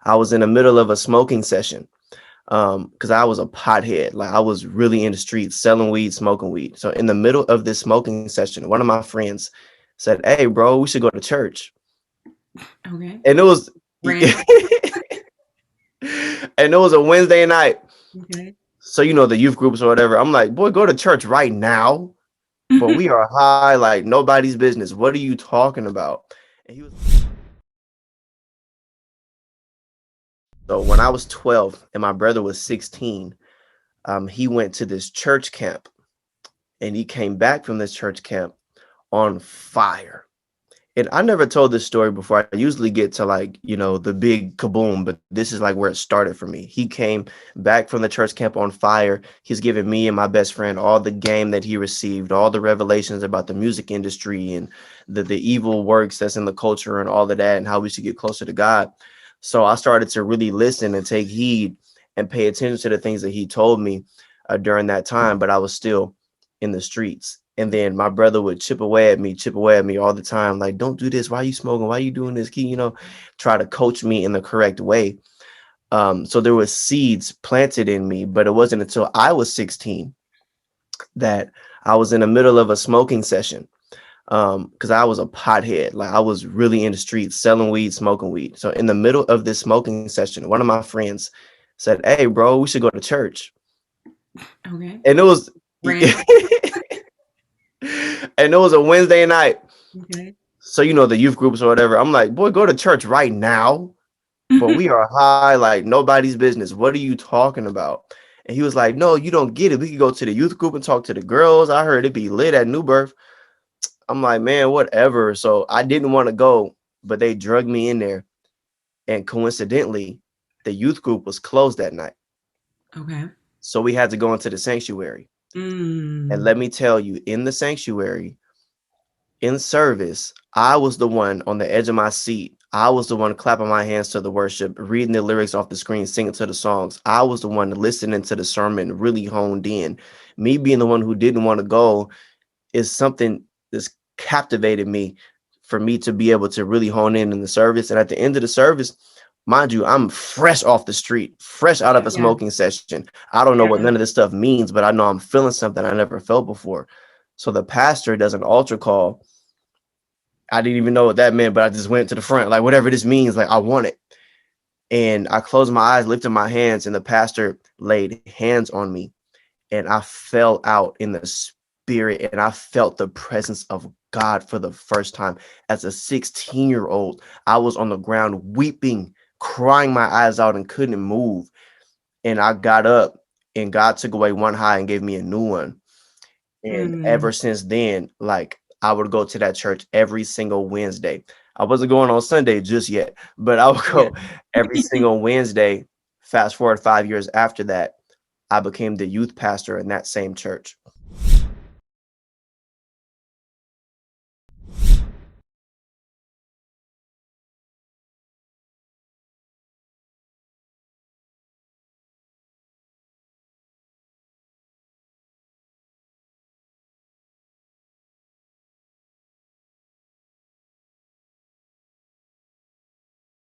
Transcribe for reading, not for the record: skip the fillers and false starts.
I was in the middle of a smoking session because I was a pothead. Like I was really in the streets selling weed, smoking weed. So in the middle of this smoking session, one of my friends said, "Hey, bro, we should go to church." Okay. And it was Random. and it was a Wednesday night. Okay. So the youth groups or whatever. I'm like, boy, go to church right now. But we are high like nobody's business. What are you talking about? And he was so when I was 12 and my brother was 16, he went to this church camp and he came back from this church camp on fire. And I never told this story before. I usually get to like, the big kaboom, but this is like where it started for me. He came back from the church camp on fire. He's giving me and my best friend all the game that he received, all the revelations about the music industry and the evil works that's in the culture and all of that and how we should get closer to God. So I started to really listen and take heed and pay attention to the things that he told me during that time, but I was still in the streets. And then my brother would chip away at me all the time. Like, don't do this. Why are you smoking? Why are you doing this? Try to coach me in the correct way. So there was seeds planted in me, but it wasn't until I was 16 that I was in the middle of a smoking session. Because I was a pothead. Like I was really in the streets selling weed, smoking weed. So in the middle of this smoking session, one of my friends said, "Hey, bro, we should go to church." Okay. And it was Random. and it was a Wednesday night. Okay. So the youth groups or whatever. I'm like, boy, go to church right now. But we are high like nobody's business. What are you talking about? And he was like, no, you don't get it. We could go to the youth group and talk to the girls. I heard it be lit at New Birth. I'm like, man, whatever. So I didn't want to go, but they drugged me in there. And coincidentally, the youth group was closed that night. Okay. So we had to go into the sanctuary. And Mm. let me tell you, in the sanctuary, in service, I was the one on the edge of my seat. I was the one clapping my hands to the worship, reading the lyrics off the screen, singing to the songs. I was the one listening to the sermon, really honed in. Me being the one who didn't want to go is something that's captivated me for me to be able to really hone in the service. And at the end of the service, mind you, I'm fresh off the street, fresh out of a Yeah. smoking session. I don't know what none Yeah. of this stuff means, but I know I'm feeling something I never felt before. So the pastor does an altar call. I didn't even know what that meant, but I just went to the front, like whatever this means, like I want it. And I closed my eyes, lifted my hands, and the pastor laid hands on me. And I fell out in the spirit and I felt the presence of God for the first time. As a 16-year-old, I was on the ground weeping, crying my eyes out and couldn't move. And I got up and God took away one high and gave me a new one. And ever Mm. since then, like I would go to that church every single Wednesday. I wasn't going on Sunday just yet, but I would Yeah. go every single Wednesday. Fast forward 5 years after that, I became the youth pastor in that same church.